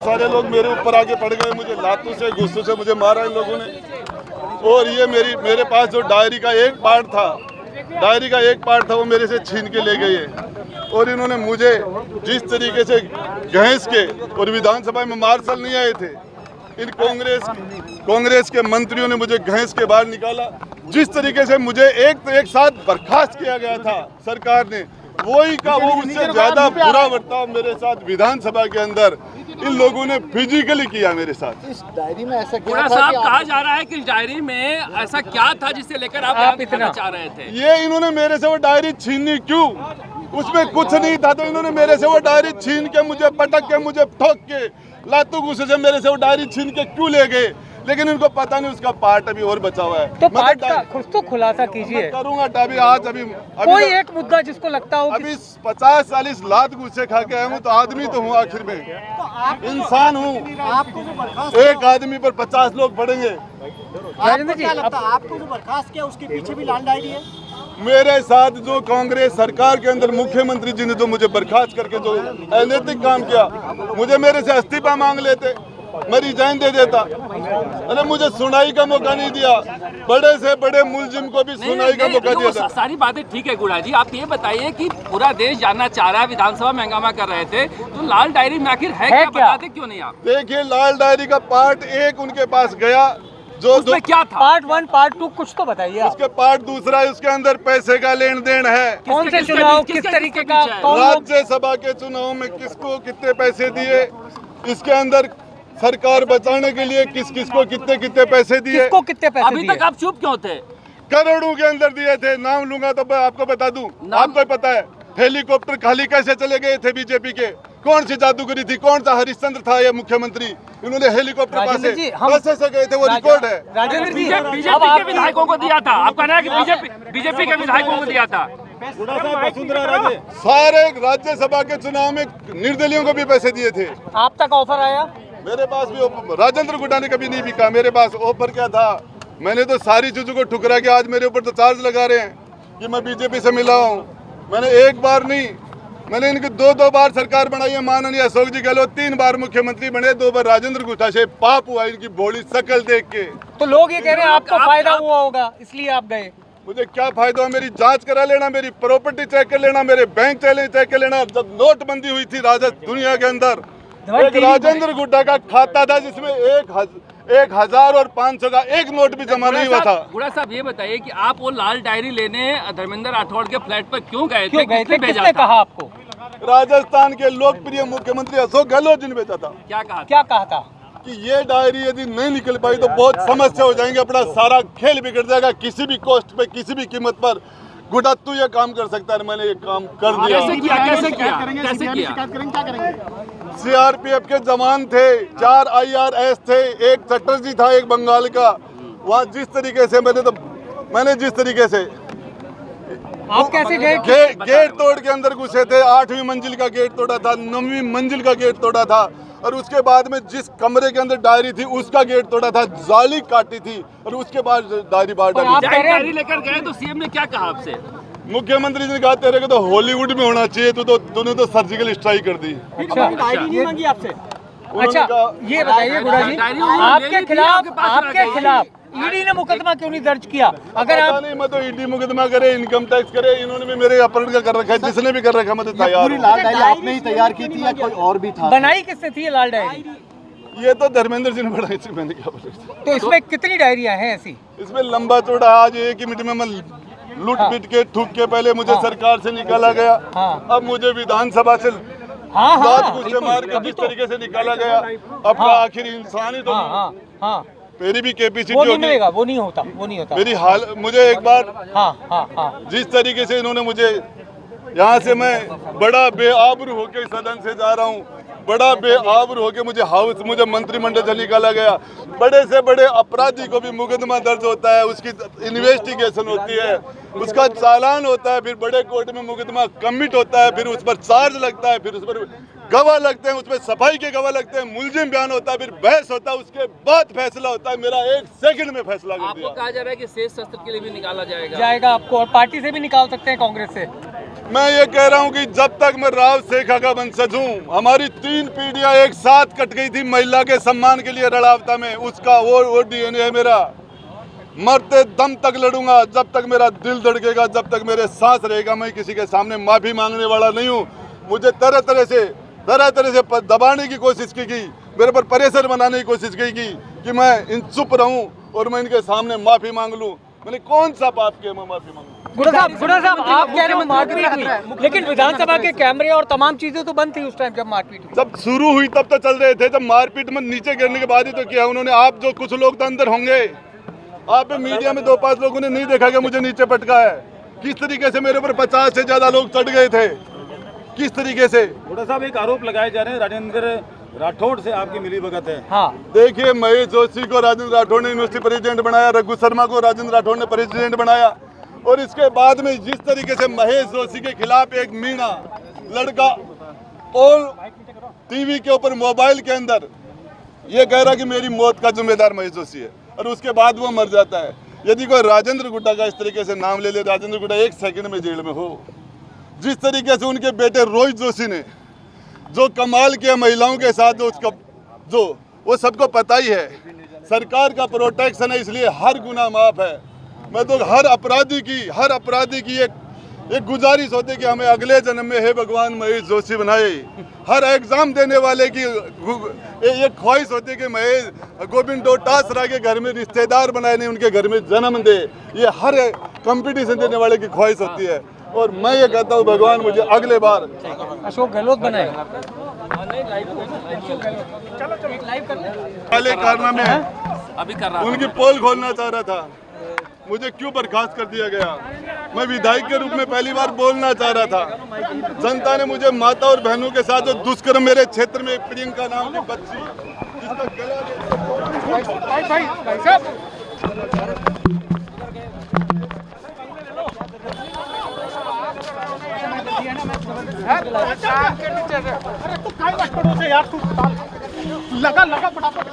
सारे लोग मेरे ऊपर आके पड़ गए, मुझे लातों से गुस्सों से मुझे मारा इन लोगों ने। और ये मेरे पास जो डायरी का एक पार्ट था वो मेरे से छीन के ले गए। और इन्होंने मुझे जिस तरीके से घसीट के, और विधानसभा में मार्शल नहीं आए थे, इन कांग्रेस के मंत्रियों ने मुझे घसीट के बाहर निकाला। जिस तरीके से मुझे एक साथ बर्खास्त किया गया था सरकार ने, वही का वो उससे ज्यादा बुरा बर्ताव मेरे साथ विधानसभा के अंदर इन लोगों ने फिजिकली किया मेरे साथ। इस डायरी में ऐसा क्या था साहब, कहा जा रहा है कि इस डायरी में ऐसा क्या था जिससे लेकर आप इतना चाह रहे थे? ये इन्होंने मेरे से वो डायरी छीनी क्यों? उसमें कुछ नहीं था, तो इन्होंने मेरे से वो डायरी छीन के, मुझे पटक के, मुझे ठोक के, लातू गुस्से से मेरे से वो डायरी छीन के क्यों ले गए? लेकिन इनको पता नहीं उसका पार्ट अभी और बचा हुआ है। तो पार्ट का कुछ तो खुलासा कीजिए। करूंगा अभी कोई एक मुद्दा जिसको लगता हो अभी 50-40 लात गुस्से खा के आया हूँ, तो आदमी तो हूँ, आखिर में इंसान हूँ। एक आदमी पर 50 लोग पड़ेंगे। राजेंद्र जी, आपको जो बर्खास्त किया उसके पीछे भी लाल डायरी है? मेरे साथ जो कांग्रेस सरकार के अंदर मुख्यमंत्री जी ने जो मुझे बर्खास्त करके जो अनैतिक काम किया, मुझे मेरे से इस्तीफा मांग लेते, मैं रिजाइन दे देता। अरे मुझे सुनाई का मौका नहीं दिया, बड़े से बड़े मुलजिम को भी सुनाई का मौका दिया था। सारी बातें ठीक है गुड़ा जी, आप ये बताइए कि पूरा देश जानना चाह रहा है, विधानसभा में हंगामा कर रहे थे, तो लाल डायरी में आखिर है क्या? बताते क्यों नहीं आप? देखिए, लाल डायरी का पार्ट 1 उनके पास गया, जो उसमें क्या था? पार्ट 1 पार्ट 2 कुछ तो बताइए। उसके पार्ट 2 उसके अंदर पैसे का लेन देन है। कौन से चुनाव, किस तरीके का, राज्यसभा के चुनाव में किसको कितने पैसे दिए, इसके अंदर सरकार बचाने के लिए किस किस को कितने पैसे दिए, किसको कितने पैसे अभी तक आप चुप क्यों थे? करोड़ों के अंदर दिए थे। नाम लूंगा तो मैं आपको बता दूं, आपको पता है हेलीकॉप्टर खाली कैसे चले गए थे बीजेपी के? कौन सी जादूगरी थी? कौन सा हरिश्चंद्र था ये मुख्यमंत्री? इन्होंने हेलीकॉप्टर पैसे से गए थे, वो रिकॉर्ड है। राजेंद्र जी, बीजेपी के विधायकों को दिया था, आप कहना है कि बीजेपी के विधायकों को दिया था? सारे राज्यसभा के चुनाव में निर्दलियों को भी पैसे दिए थे। आप तक ऑफर आया? मेरे पास भी राजेंद्र गुड्डा ने कभी नहीं बिका। मेरे पास ऑफर क्या था? मैंने तो सारी चीजों को ठुकरा के आज मेरे ऊपर तो चार्ज लगा रहे हैं कि मैं बीजेपी से मिला हूँ। मैंने एक बार नहीं, मैंने इनकी 2 बार सरकार बनाई है। माननीय अशोक जी गहलोत 3 बार मुख्यमंत्री बने, 2 बार राजेंद्र गुट्टा से पाप हुआ इनकी भोली शकल देख के। तो लोग ये कह रहे हैं आपको फायदा हुआ होगा इसलिए आप गए। मुझे क्या फायदा हुआ? मेरी जांच करा लेना, मेरी प्रॉपर्टी चेक कर लेना, मेरे बैंक चेक कर लेना। जब नोटबंदी हुई थी दुनिया के अंदर, एक राजेंद्र गुड्डा का खाता था जिसमें 1000 और 500 का एक नोट भी जमा नहीं हुआ था। गुड़ा साहब, ये बताइए कि आप वो लाल डायरी लेने धर्मेंद्र राठौड़ के फ्लैट पर क्यों गए थे? किसने कहा आपको? राजस्थान के लोकप्रिय मुख्यमंत्री अशोक गहलोत जी ने भेजा था। क्या कहा था कि ये डायरी यदि नहीं निकल पाई तो बहुत समस्या हो जाएंगे, अपना सारा खेल बिगड़ जाएगा, किसी भी कॉस्ट पे, किसी भी कीमत पर गुड्डा तू ये काम कर सकता है। मैंने ये काम कर दिया। कैसे किया? सीआरपीएफ के जवान थे, 4 IRS थे, एक चटर्जी था, एक बंगाल का। वहाँ जिस तरीके से मैंने जिस तरीके से आप कैसे गए? गेट तोड़ के अंदर घुसे थे। 8वीं मंजिल का गेट तोड़ा था, 9वीं मंजिल का गेट तोड़ा था, और उसके बाद में जिस कमरे के अंदर डायरी थी उसका गेट तोड़ा था, जाली काटी थी, और उसके बाद डायरी बाहर डाली। डायरी लेकर गए तो सीएम ने क्या कहा आपसे? मुख्यमंत्री जी ने कहा तेरे को तो हॉलीवुड में होना चाहिए, तूने तो सर्जिकल स्ट्राइक कर दी। डायरी नहीं मांगी आपसे? अच्छा, ये बताइए गुड़ा जी, आपके खिलाफ ईडी ने मुकदमा क्यों नहीं दर्ज किया? अगर आप नहीं, मैं तो ईडी मुकदमा करे, इनकम टैक्स करे, इन्होंने भी मेरे अपहरण का कर रखा है। जिसने भी कर रखा, मैं तो तैयार हूं। लाल डायरी आपने ही तैयार की थी या कोई और भी था? बनाई किसने थी ये लाल डायरी? ये तो धर्मेंद्र जी ने बनाई थी, मैंने क्या बोला। तो इसमें कितनी डायरियां हैं ऐसी? इसमें लंबा चौड़ा, आज एक ही मिनट में मैं लूट पीट के ठूक के, पहले मुझे सरकार से निकाला गया, अब मुझे विधानसभा से मार के जिस तरीके से निकाला गया। अब आखिर इंसान ही तो मेरी भी कैपेसिटी होगी। वो नहीं होता। मेरी हाल मुझे एक बार जिस तरीके से इन्होंने मुझे, यहाँ से मैं बड़ा बेआबरू होके सदन से जा रहा हूँ, बड़ा बेआबरू होके मुझे मंत्रिमंडल से निकाला गया। बड़े से बड़े अपराधी को भी मुकदमा दर्ज होता है, उसकी इन्वेस्टिगेशन होती है, उसका चालान होता है, फिर बड़े कोर्ट में मुकदमा कमिट होता है, फिर उस पर चार्ज लगता है, फिर उस पर गवाह लगते हैं, उसमें सफाई के गवाह लगते हैं, मुलजिम बयान होता है, फिर बहस होता है, उसके बाद फैसला होता है। मेरा 1 सेकंड में फैसला कर दिया। आपको कहा जा रहा है कि शेष सत्र के लिए भी निकाला जाएगा आपको, और पार्टी से भी निकाल सकते हैं, कांग्रेस से। मैं ये कह रहा हूँ कि जब तक मैं राव शेखा का वंशज हूँ, हमारी 3 पीढ़ियां एक साथ कट गई थी महिला के सम्मान के लिए रड़ावता में, उसका वो DNA है मेरा। मरते दम तक लड़ूंगा, जब तक मेरा दिल धड़केगा, जब तक मेरे सांस रहेगा। मैं किसी के सामने माफी मांगने वाला नहीं हूँ। मुझे तरह तरह से दबाने की कोशिश की गई, मेरे पर प्रेशर बनाने की कोशिश की गई कि मैं चुप रहूं और मैं इनके सामने माफी मांग लूं। मैंने कौन सा पाप किया मैं माफी मांगूं? गुड़ा साहब आप कह रहे हो मारपीट हुई, लेकिन विधानसभा के कैमरे और तमाम चीजें तो बंद थी उस टाइम जब मारपीट हुई। जब शुरू हुई तब तो चल रहे थे, जब मारपीट में नीचे गिरने के बाद ही तो किया उन्होंने। आप जो कुछ लोग तो अंदर होंगे, आप मीडिया में 2-5 लोगों ने नहीं देखा कि मुझे नीचे पटका है। किस तरीके से मेरे ऊपर 50 से ज्यादा लोग चढ़ गए थे, किस तरीके से। गुड़ा साहब एक आरोप लगाए जा रहे हैं राजेंद्र राठौड़ से आपकी मिलीभगत है। हाँ, देखिए, महेश जोशी को राजेंद्र राठौड़ ने यूनिवर्सिटी प्रेसिडेंट बनाया, रघु शर्मा को राजेंद्र राठौड़ ने प्रेसिडेंट बनाया, और इसके बाद में जिस तरीके से महेश जोशी के खिलाफ एक मीणा लड़का और टीवी के ऊपर मोबाइल के अंदर ये कह रहा कि मेरी मौत का जिम्मेदार महेश जोशी है, और उसके बाद वो मर जाता है। यदि कोई राजेंद्र गुड्डा का इस तरीके से नाम ले ले, राजेंद्र गुड्डा 1 सेकंड में जेल में हो। जिस तरीके से उनके बेटे रोहित जोशी ने जो कमाल किया महिलाओं के साथ, जो वो सबको पता ही है। सरकार का प्रोटेक्शन है, इसलिए हर गुनाह माफ है। मैं तो हर अपराधी की एक गुजारिश होती कि हमें अगले जन्म में हे भगवान महेश जोशी बनाए। हर एग्जाम देने वाले की एक ख्वाहिश होती है कि महेश गोविंद डोटासरा के घर में रिश्तेदार बनाए, नहीं उनके घर में जन्म दे। ये हर कंपटीशन देने वाले की ख्वाहिश होती है, और मैं ये कहता हूँ भगवान मुझे अगले बार अशोक गहलोत बनाए। पहले कारनामे अभी कर रहा उनकी पोल खोलना चाह रहा था, मुझे क्यों बर्खास्त कर दिया गया। मैं विधायक के रूप में पहली बार बोलना चाह रहा था। जनता ने मुझे माता और बहनों के साथ जो दुष्कर्म मेरे क्षेत्र में, प्रियंका नाम की बच्ची जिसका लगा फटाफट